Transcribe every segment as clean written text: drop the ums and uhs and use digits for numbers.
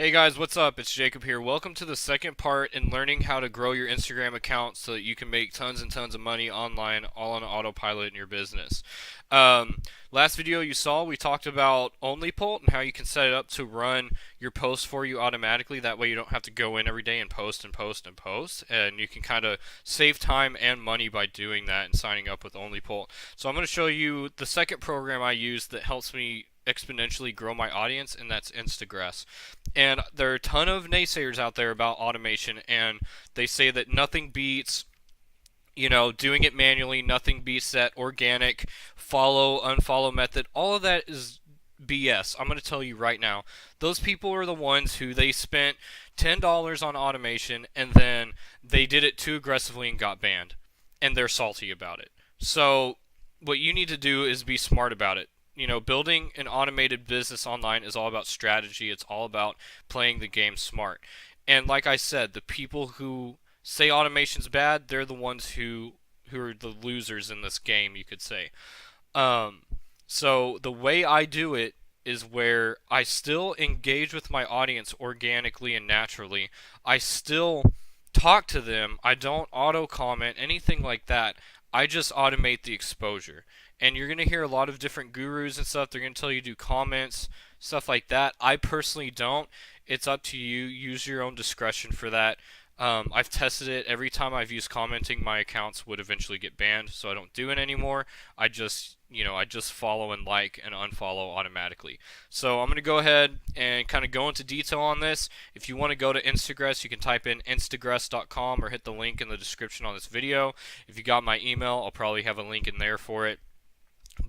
Hey guys, what's up? It's Jacob here. Welcome to the second part in learning how to grow your Instagram account so that you can make tons and tons of money online, all on autopilot in your business. Um, Last video you saw, we talked about OnlyPult and how you can set it up to run your posts for you automatically. That way you don't have to go in every day and post and post and post. And you can kind of save time and money by doing that and signing up with OnlyPult. So I'm going to show you the second program I use that helps me exponentially grow my audience, and that's Instagress. And there are a ton of naysayers out there about automation, and they say that nothing beats doing it manually. Nothing beats that organic follow unfollow method. All of that is BS. I'm going to tell you right now. Those people are the ones who they spent $10 on automation and then they did it too aggressively and got banned, and they're salty about it. So what you need to do is be smart about it. Building an automated business online is all about strategy. It's all about playing the game smart. And like I said, the people who say automation's bad, they're the ones who are the losers in this game, you could say. Um, so the way I do it is where I still engage with my audience organically and naturally. I still talk to them. I don't auto comment, anything like that. I just automate the exposure. And you're going to hear a lot of different gurus and stuff. They're going to tell you to do comments, stuff like that. I personally don't. It's up to you. Use your own discretion for that. I've tested it. Every time I've used commenting, my accounts would eventually get banned, so I don't do it anymore. I just follow and like and unfollow automatically. So I'm going to go ahead and kind of go into detail on this. If you want to go to Instagress, you can type in instagress.com or hit the link in the description on this video. If you got my email, I'll probably have a link in there for it.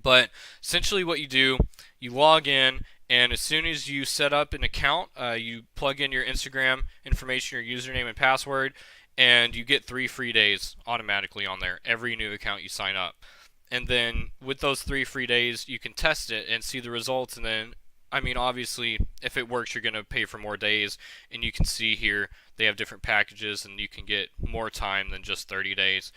But essentially what you do, you log in, and as soon as you set up an account, you plug in your Instagram information, your username and password, and you get 3 free days automatically on there, every new account you sign up. And then with those 3 free days, you can test it and see the results. And then, I mean, obviously, if it works, you're going to pay for more days. And you can see here, they have different packages, and you can get more time than just 30 days.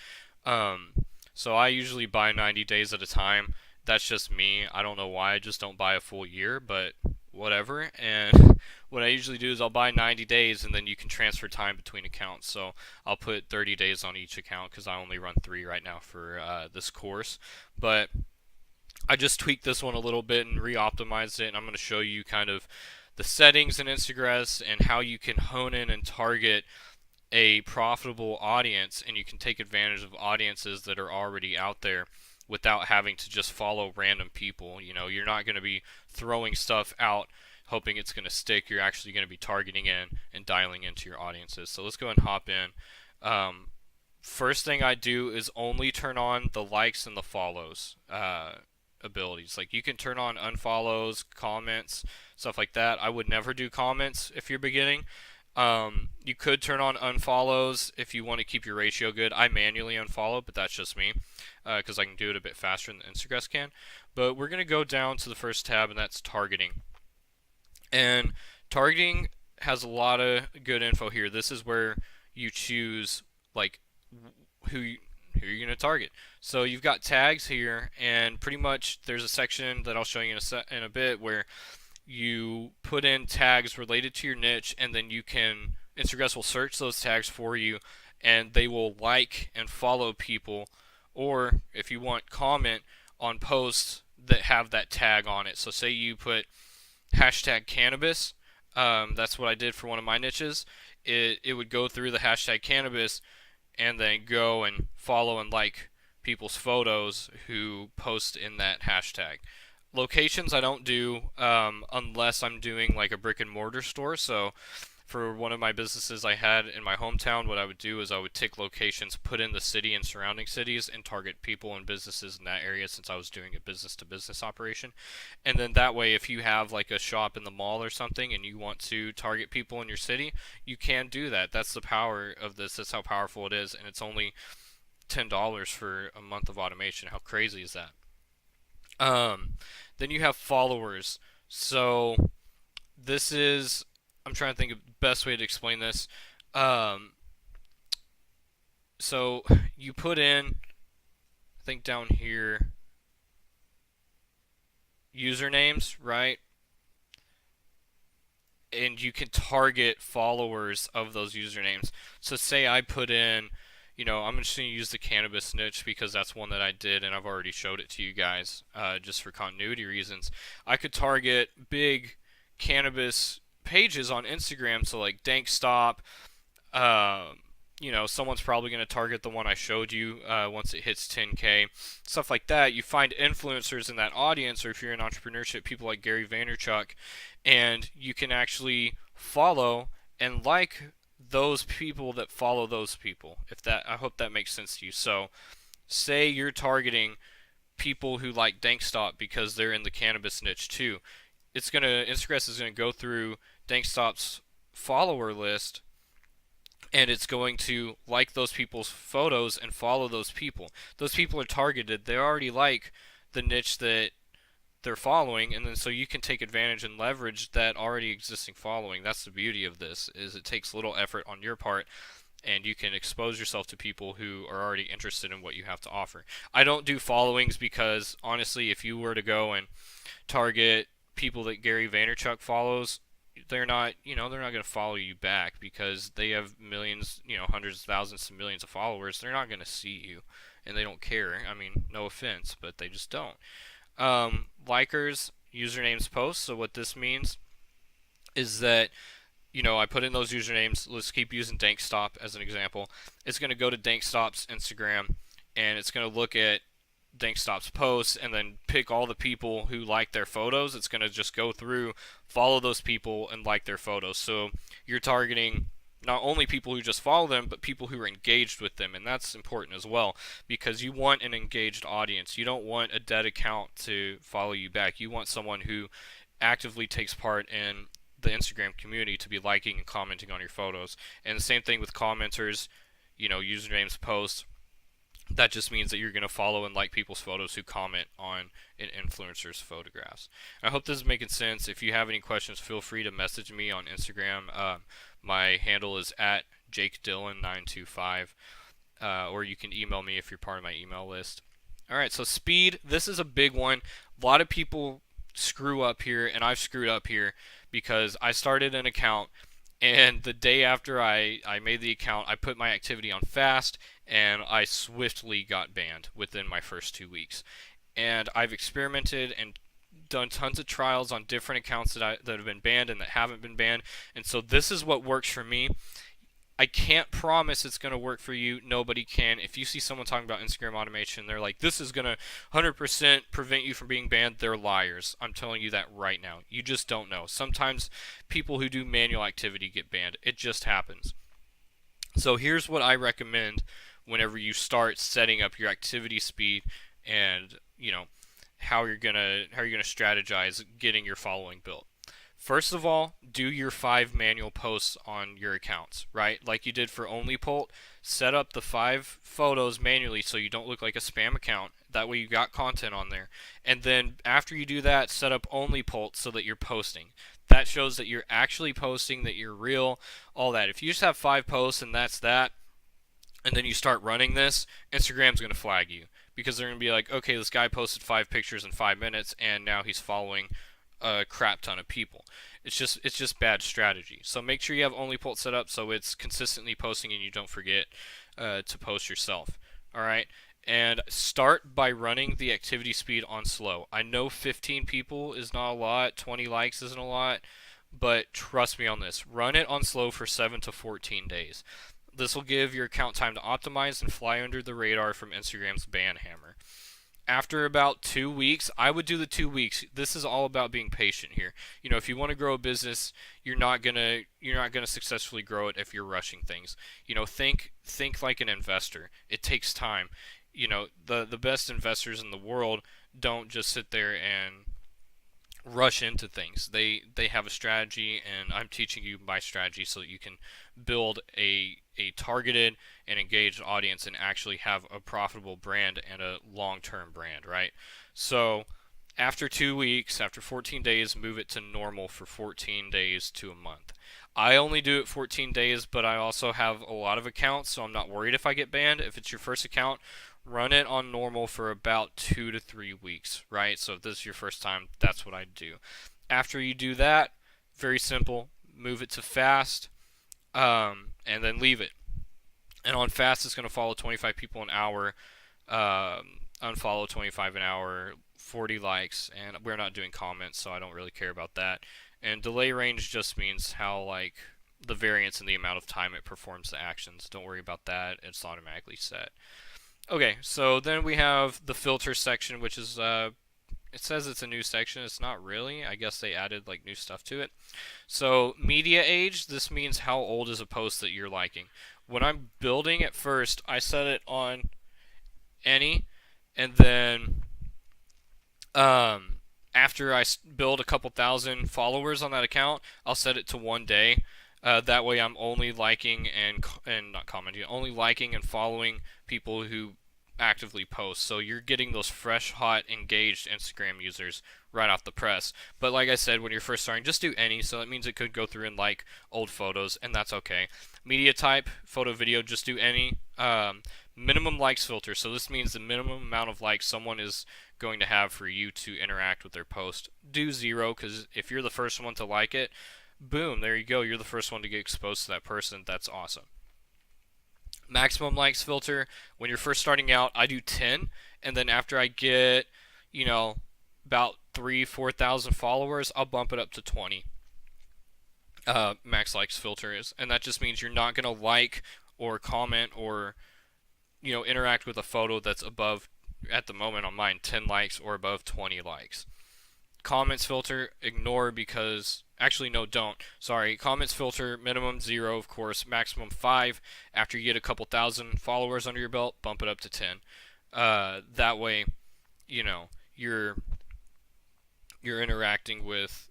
Um, so I usually buy 90 days at a time. That's just me. I don't know why. I just don't buy a full year, but whatever. And what I usually do is I'll buy 90 days, and then you can transfer time between accounts. So I'll put 30 days on each account because I only run 3 right now for this course. But I just tweaked this one a little bit and re-optimized it, and I'm going to show you kind of the settings in Instagress and how you can hone in and target a profitable audience, and you can take advantage of audiences that are already out there without having to just follow random people. You're not going to be throwing stuff out hoping it's going to stick. You're actually going to be targeting in and dialing into your audiences. So let's go ahead and hop in. First thing I do is only turn on the likes and the follows abilities. Like, you can turn on unfollows, comments, stuff like that. I would never do comments if you're beginning. You could turn on unfollows if you want to keep your ratio good. I manually unfollow, but that's just me because I can do it a bit faster than Instagress can. But we're going to go down to the first tab, and that's targeting. And targeting has a lot of good info here. This is where you choose like who you're going to target. So you've got tags here, and pretty much there's a section that I'll show you in a bit where you put in tags related to your niche, and then Instagress will search those tags for you, and they will like and follow people, or if you want, comment on posts that have that tag on it. So say you put hashtag cannabis, that's what I did for one of my niches. It would go through the hashtag cannabis and then go and follow and like people's photos who post in that hashtag. Locations I don't do unless I'm doing like a brick and mortar store. So for one of my businesses I had in my hometown, what I would do is I would take locations, put in the city and surrounding cities, and target people and businesses in that area, since I was doing a business to business operation. And then that way, if you have like a shop in the mall or something and you want to target people in your city, you can do that. That's the power of this. That's how powerful it is. And it's only $10 for a month of automation. How crazy is that? Then you have followers. So this is, I'm trying to think of the best way to explain this. Um, so you put in, I think down here, usernames, right? and you can target followers of those usernames. So say I put in, I'm just going to use the cannabis niche because that's one that I did and I've already showed it to you guys just for continuity reasons. I could target big cannabis pages on Instagram, so like Dankstop. Someone's probably going to target the one I showed you once it hits 10K, stuff like that. You find influencers in that audience, or if you're in entrepreneurship, people like Gary Vaynerchuk, and you can actually follow and like those people that follow those people. I hope that makes sense to you. So, say you're targeting people who like Dankstop because they're in the cannabis niche too. Instagress is gonna go through Dankstop's follower list, and it's going to like those people's photos and follow those people. Those people are targeted. They already like the niche that they're following, and then so you can take advantage and leverage that already existing following. That's the beauty of this, is it takes little effort on your part, and you can expose yourself to people who are already interested in what you have to offer. I don't do followings because honestly, if you were to go and target people that Gary Vaynerchuk follows, they're not going to follow you back because they have millions, hundreds of thousands to millions of followers. They're not going to see you, and they don't care. I mean, no offense, but they just don't. Likers, usernames, posts. So what this means is that I put in those usernames. Let's keep using Dankstop as an example. It's going to go to Dankstop's Instagram, and it's going to look at Dankstop's posts and then pick all the people who like their photos. It's going to just go through, follow those people, and like their photos. So you're targeting not only people who just follow them, but people who are engaged with them, and that's important as well because you want an engaged audience. You don't want a dead account to follow you back. You want someone who actively takes part in the Instagram community to be liking and commenting on your photos. And the same thing with commenters, usernames, posts. That just means that you're going to follow and like people's photos who comment on an influencer's photographs. I hope this is making sense. If you have any questions, feel free to message me on Instagram. My handle is at JakeDillon925, or you can email me if you're part of my email list. All right, so speed. This is a big one. A lot of people screw up here, and I've screwed up here because I started an account, and the day after I made the account, I put my activity on fast, and I swiftly got banned within my first 2 weeks. And I've experimented and done tons of trials on different accounts that have been banned and that haven't been banned. And so this is what works for me. I can't promise it's going to work for you. Nobody can. If you see someone talking about Instagram automation, they're like, this is going to 100% prevent you from being banned. They're liars. I'm telling you that right now. You just don't know. Sometimes people who do manual activity get banned. It just happens. So here's what I recommend whenever you start setting up your activity speed and, how you're going to strategize getting your following built. First of all, do your 5 manual posts on your accounts, right? Like you did for OnlyPult, set up the 5 photos manually so you don't look like a spam account. That way you got content on there. And then after you do that, set up OnlyPult so that you're posting. That shows that you're actually posting, that you're real, all that. If you just have 5 posts and that's that, and then you start running this, Instagram's going to flag you because they're going to be like, okay, this guy posted 5 pictures in 5 minutes and now he's following a crap ton of people. It's just bad strategy. So make sure you have OnlyPult set up so it's consistently posting and you don't forget to post yourself. All right, and start by running the activity speed on slow. I know 15 people is not a lot, 20 likes isn't a lot, but trust me on this. Run it on slow for 7 to 14 days. This will give your account time to optimize and fly under the radar from Instagram's ban hammer. After about 2 weeks, I would do the 2 weeks. This is all about being patient here. If you want to grow a business, you're not gonna successfully grow it if you're rushing things. Think like an investor. It takes time. The best investors in the world don't just sit there and rush into things. They have a strategy, and I'm teaching you my strategy so that you can build a targeted and engaged audience and actually have a profitable brand and a long-term brand, right? So after 2 weeks, after 14 days, move it to normal for 14 days to a month. I only do it 14 days, but I also have a lot of accounts, so I'm not worried if I get banned. If it's your first account, run it on normal for about 2 to 3 weeks, right? So if this is your first time, that's what I do. After you do that, very simple, move it to fast, and then leave it. And on fast, it's going to follow 25 people an hour, unfollow 25 an hour, 40 likes, and we're not doing comments, so I don't really care about that. And delay range just means how, like, the variance in the amount of time it performs the actions. Don't worry about that, it's automatically set. Okay, so then we have the filter section, which is, it says it's a new section. It's not really. I guess they added, like, new stuff to it. So, media age, this means how old is a post that you're liking. When I'm building at first, I set it on any, and then after I build a couple thousand followers on that account, I'll set it to 1 day. That way, I'm only liking and not commenting, only liking and following people who actively post. So you're getting those fresh, hot, engaged Instagram users right off the press. But like I said, when you're first starting, just do any. So that means it could go through and like old photos, and that's okay. Media type, photo, video, just do any. Minimum likes filter. So this means the minimum amount of likes someone is going to have for you to interact with their post. Do 0, because if you're the first one to like it, boom, there you go. You're the first one to get exposed to that person. That's awesome. Maximum likes filter. When you're first starting out, I do 10, and then after I get, about 3,000-4,000 followers, I'll bump it up to 20. Max likes filter is, and that just means you're not gonna like or comment or interact with a photo that's above, at the moment on mine, 10 likes or above 20 likes. Comments filter, ignore, because actually no, don't. Sorry, comments filter, minimum 0, of course, maximum 5. After you get a couple thousand followers under your belt, bump it up to 10. That way, you're interacting with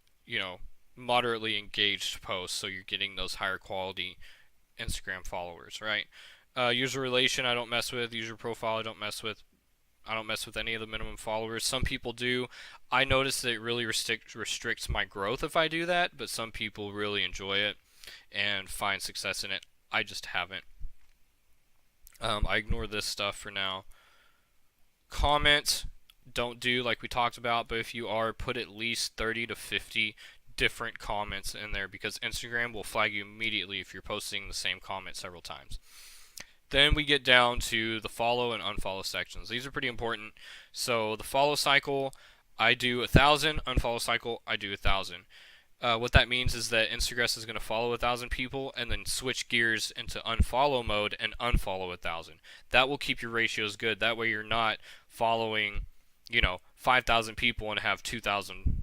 moderately engaged posts, so you're getting those higher quality Instagram followers, right? User relation, I don't mess with. User profile, I don't mess with. I don't mess with any of the minimum followers. Some people do. I notice that it really restricts my growth if I do that, but some people really enjoy it and find success in it. I just haven't. I ignore this stuff for now. Comment, don't do like we talked about, but if you are, put at least 30 to 50 different comments in there, because Instagram will flag you immediately if you're posting the same comment several times. Then we get down to the follow and unfollow sections. These are pretty important. So the follow cycle, I do 1,000. Unfollow cycle, I do 1,000. What that means is that Instagress is going to follow 1,000 people and then switch gears into unfollow mode and unfollow 1,000. That will keep your ratios good. That way you're not following, 5,000 people and have 2,000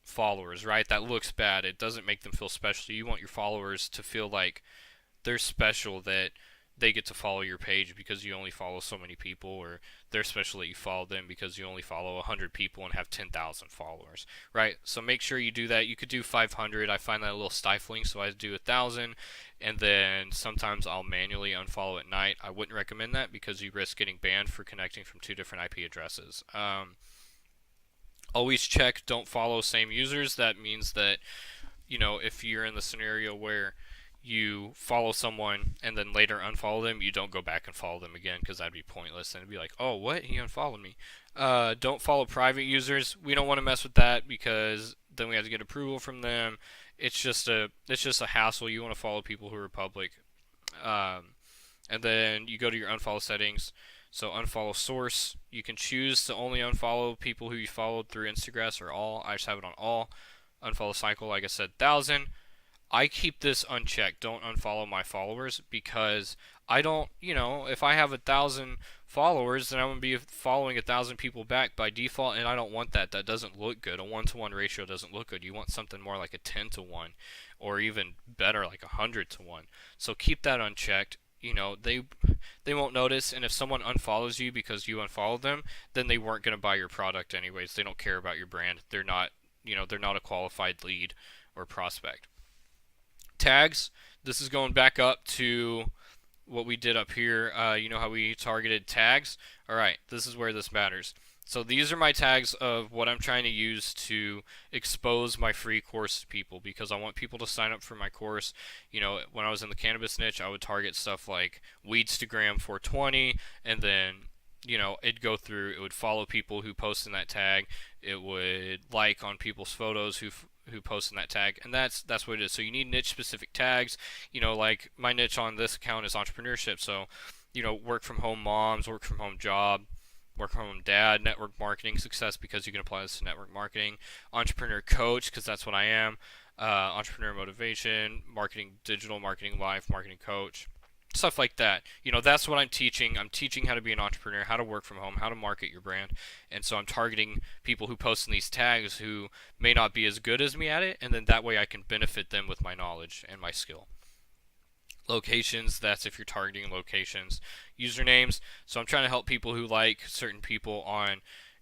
followers, right? That looks bad. It doesn't make them feel special. You want your followers to feel like they're special, that they get to follow your page because you only follow so many people, or they're special that you follow them because you only follow 100 people and have 10,000 followers, right? So make sure you do that. You could do 500. I find that a little stifling, so I do 1,000, and then sometimes I'll manually unfollow at night. I wouldn't recommend that because you risk getting banned for connecting from 2 different IP addresses. Always check don't follow same users. That means that, if you're in the scenario where you follow someone and then later unfollow them, you don't go back and follow them again, because that'd be pointless, and it'd be like, oh, what, he unfollowed me. Don't follow private users. We don't want to mess with that, because then we have to get approval from them. It's just a hassle. You want to follow people who are public. And then you go to your unfollow settings. So unfollow source, you can choose to only unfollow people who you followed through Instagress or all. I just have it on all. Unfollow cycle, like I said, 1,000. I keep this unchecked. Don't unfollow my followers, because I don't, if I have 1,000 followers, then I'm going to be following 1,000 people back by default, and I don't want that. That doesn't look good. A 1-to-1 ratio doesn't look good. You want something more like a 10-to-1, or even better, like 100-to-1. So keep that unchecked. They won't notice, and if someone unfollows you because you unfollowed them, then they weren't going to buy your product anyways. They don't care about your brand. They're not a qualified lead or prospect. Tags, this is going back up to what we did up here. You know how we targeted tags? Alright, this is where this matters. So these are my tags of what I'm trying to use to expose my free course to people, because I want people to sign up for my course. When I was in the cannabis niche, I would target stuff like Weedstagram 420, and then it'd go through, it would follow people who post in that tag, it would like on people's photos who post in that tag, and that's what it is. So you need niche specific tags. Like my niche on this account is entrepreneurship. So, work from home moms, work from home job, work from home dad, network marketing success, because you can apply this to network marketing, entrepreneur coach, because that's what I am, entrepreneur motivation, marketing, digital marketing, life marketing coach, stuff like that. That's what I'm teaching. I'm teaching how to be an entrepreneur, how to work from home, how to market your brand. And so I'm targeting people who post in these tags who may not be as good as me at it, and then that way I can benefit them with my knowledge and my skill. Locations, that's if you're targeting locations. Usernames, so I'm trying to help people who like certain people on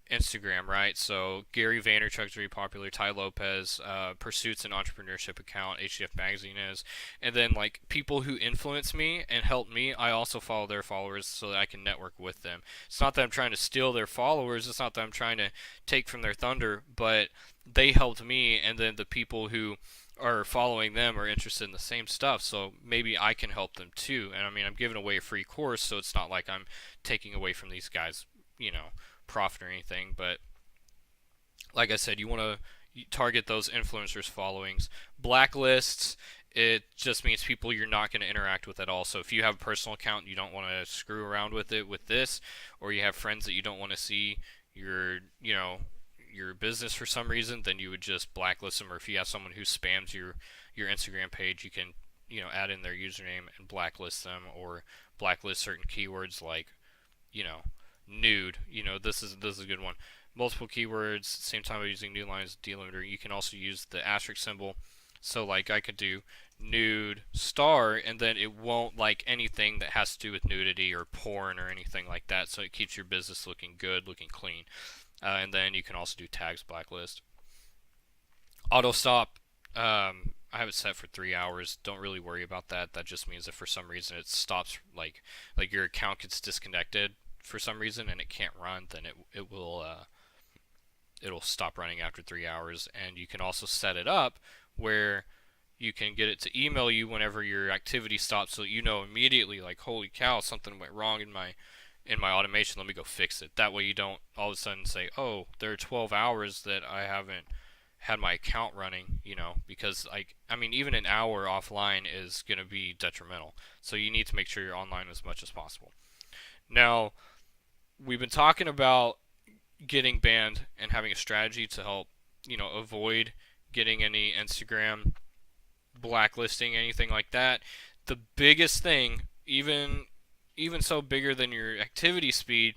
Instagram, right? So Gary Vaynerchuk's very popular, Ty Lopez, Pursuit's an entrepreneurship account, HDF Magazine is, and then like people who influence me and help me, I also follow their followers so that I can network with them. It's not that I'm trying to steal their followers, it's not that I'm trying to take from their thunder, but they helped me, and then the people who are following them are interested in the same stuff, so maybe I can help them too. And I mean, I'm giving away a free course, so it's not like I'm taking away from these guys, profit or anything. But like I said, you want to target those influencers' followings. Blacklists, it just means people you're not going to interact with at all. So if you have a personal account and you don't want to screw around with it with this, or you have friends that you don't want to see your business for some reason, then you would just blacklist them. Or if you have someone who spams your Instagram page, you can add in their username and blacklist them, or blacklist certain keywords like nude. This is a good one. Multiple keywords, same time of using new lines delimiter. You can also use the asterisk symbol. So like I could do nude star, and then it won't like anything that has to do with nudity or porn or anything like that. So it keeps your business looking good, looking clean. And then you can also do tags blacklist. Auto stop, I have it set for 3 hours. Don't really worry about that. That just means that for some reason it stops, like your account gets disconnected for some reason and it can't run, then it'll stop running after 3 hours. And you can also set it up where you can get it to email you whenever your activity stops, so immediately, like, holy cow, something went wrong in my automation, let me go fix it. That way you don't all of a sudden say, oh, there are 12 hours that I haven't had my account running, because even an hour offline is going to be detrimental. So you need to make sure you're online as much as possible. Now, we've been talking about getting banned and having a strategy to help, avoid getting any Instagram blacklisting, anything like that. The biggest thing, even so bigger than your activity speed,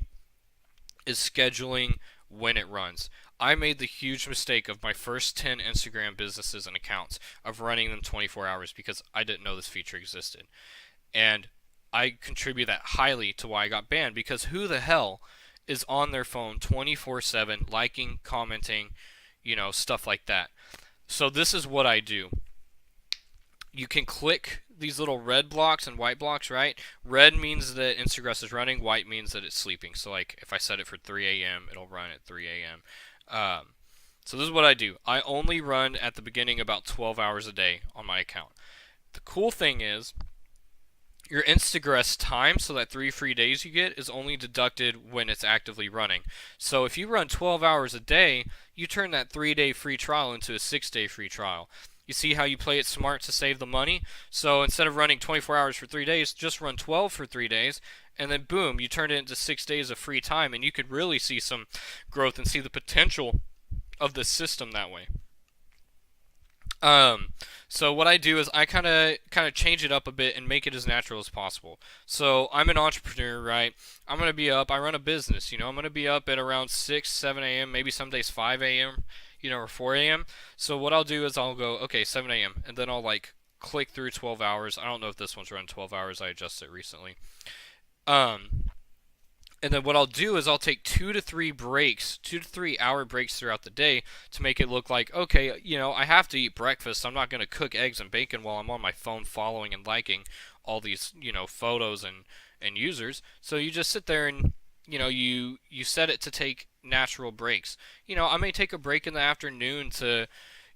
is scheduling when it runs. I made the huge mistake of my first 10 Instagram businesses and accounts of running them 24 hours because I didn't know this feature existed. And I contribute that highly to why I got banned, because who the hell is on their phone 24/7 liking, commenting, stuff like that. So this is what I do. You can click these little red blocks and white blocks, right? Red means that Instagress is running, white means that it's sleeping. So like if I set it for 3 a.m., it'll run at 3 a.m. So this is what I do. I only run at the beginning about 12 hours a day on my account. The cool thing is your Instagress time, so that 3 free days you get, is only deducted when it's actively running. So if you run 12 hours a day, you turn that 3-day free trial into a 6-day free trial. You see how you play it smart to save the money? So instead of running 24 hours for 3 days, just run 12 for 3 days, and then boom, you turn it into 6 days of free time, and you could really see some growth and see the potential of the system that way. So what I do is I kind of change it up a bit and make it as natural as possible. So I'm an entrepreneur, right? I'm going to be up, I run a business, I'm going to be up at around 6, 7 a.m., maybe some days 5 a.m., or 4 a.m. So what I'll do is I'll go, okay, 7 a.m., and then I'll like click through 12 hours. I don't know if this one's run 12 hours. I adjusted it recently. And then what I'll do is I'll take 2 to 3 breaks, 2 to 3 hour breaks throughout the day to make it look like, okay, I have to eat breakfast. I'm not going to cook eggs and bacon while I'm on my phone following and liking all these, photos and users. So you just sit there and, you set it to take natural breaks. I may take a break in the afternoon to,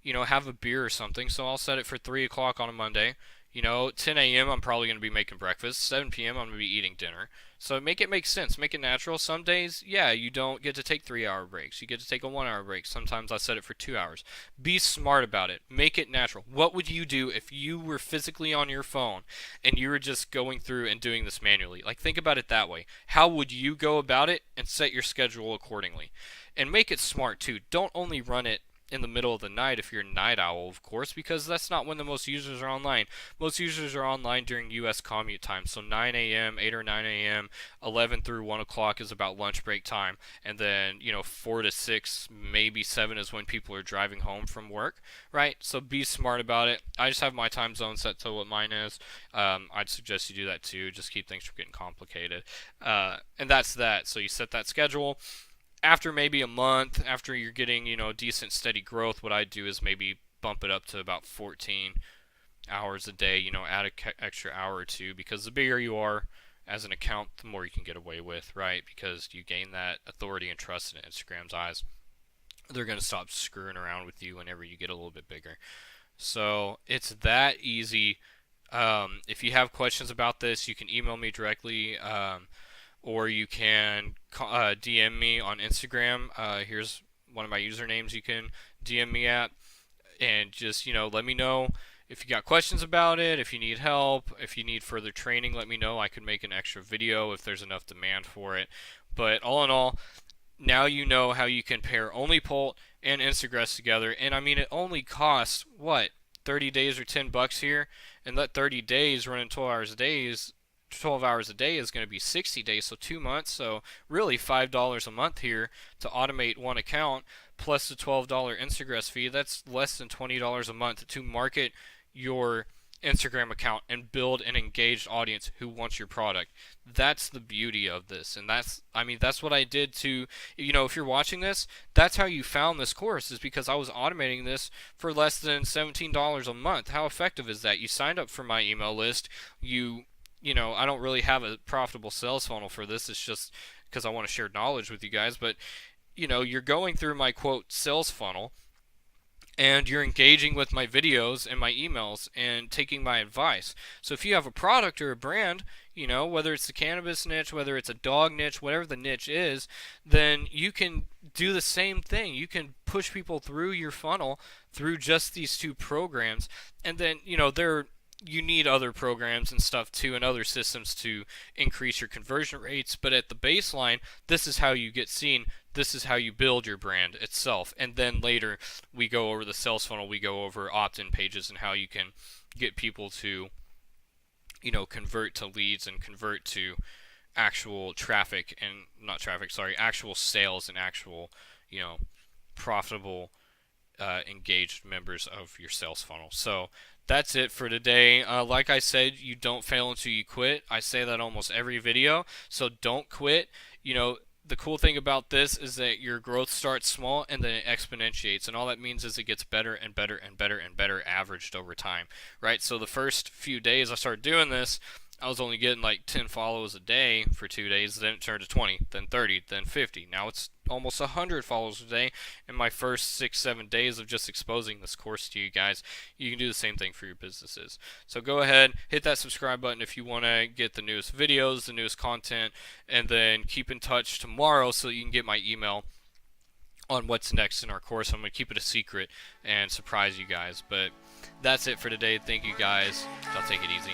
have a beer or something. So I'll set it for 3 o'clock on a Monday. You know, 10 a.m. I'm probably going to be making breakfast. 7 p.m. I'm going to be eating dinner. So make it make sense. Make it natural. Some days, yeah, you don't get to take 3 hour breaks. You get to take a 1 hour break. Sometimes I set it for 2 hours. Be smart about it. Make it natural. What would you do if you were physically on your phone and you were just going through and doing this manually? Like, think about it that way. How would you go about it and set your schedule accordingly? And make it smart too. Don't only run it in the middle of the night if you're a night owl, of course, because that's not when the most users are online. Most users are online during U.S. commute time, so 9 a.m., 8 or 9 a.m., 11 through 1 o'clock is about lunch break time, and then, 4 to 6, maybe 7 is when people are driving home from work, right? So be smart about it. I just have my time zone set to what mine is. I'd suggest you do that too, just keep things from getting complicated. And that's that. So you set that schedule. After maybe a month, after you're getting, decent steady growth, what I do is maybe bump it up to about 14 hours a day, add an extra hour or two, because the bigger you are as an account, the more you can get away with, right? Because you gain that authority and trust in Instagram's eyes. They're going to stop screwing around with you whenever you get a little bit bigger. So it's that easy. If you have questions about this, you can email me directly. Or you can DM me on Instagram. Here's one of my usernames you can DM me at, and just let me know if you got questions about it, if you need help, if you need further training. Let me know. I could make an extra video if there's enough demand for it. But all in all, now you know how you can pair OnlyPult and Instagress together, and I mean it only costs what, 30 days or $10 here, and let 30 days running 12 hours a day 12 hours a day is going to be 60 days, so 2 months. So really $5 a month here to automate one account, plus the $12 Instagress fee. That's less than $20 a month to market your Instagram account and build an engaged audience who wants your product. That's the beauty of this, and that's what I did to, if you're watching this, that's how you found this course, is because I was automating this for less than $17 a month. How effective is that? You signed up for my email list. I don't really have a profitable sales funnel for this. It's just because I want to share knowledge with you guys. But, you're going through my, quote, sales funnel, and you're engaging with my videos and my emails and taking my advice. So if you have a product or a brand, whether it's the cannabis niche, whether it's a dog niche, whatever the niche is, then you can do the same thing. You can push people through your funnel through just these two programs. And then, you need other programs and stuff too, and other systems to increase your conversion rates, but at the baseline, this is how you get seen. This is how you build your brand itself. And then later we go over the sales funnel, we go over opt-in pages and how you can get people to convert to leads and convert to actual traffic, and not traffic, sorry, actual sales and actual profitable engaged members of your sales funnel. So that's it for today. Like I said, you don't fail until you quit. I say that almost every video, so don't quit. The cool thing about this is that your growth starts small and then it exponentiates, and all that means is it gets better and better and better and better averaged over time, right? So the first few days I started doing this, I was only getting like 10 follows a day for 2 days, then it turned to 20, then 30, then 50. Now it's almost 100 follows a day in my first 6-7 days of just exposing this course to you guys. You can do the same thing for your businesses. So go ahead, hit that subscribe button if you want to get the newest videos, the newest content, and then keep in touch tomorrow so that you can get my email on what's next in our course. I'm going to keep it a secret and surprise you guys. But that's it for today. Thank you guys. I'll take it easy.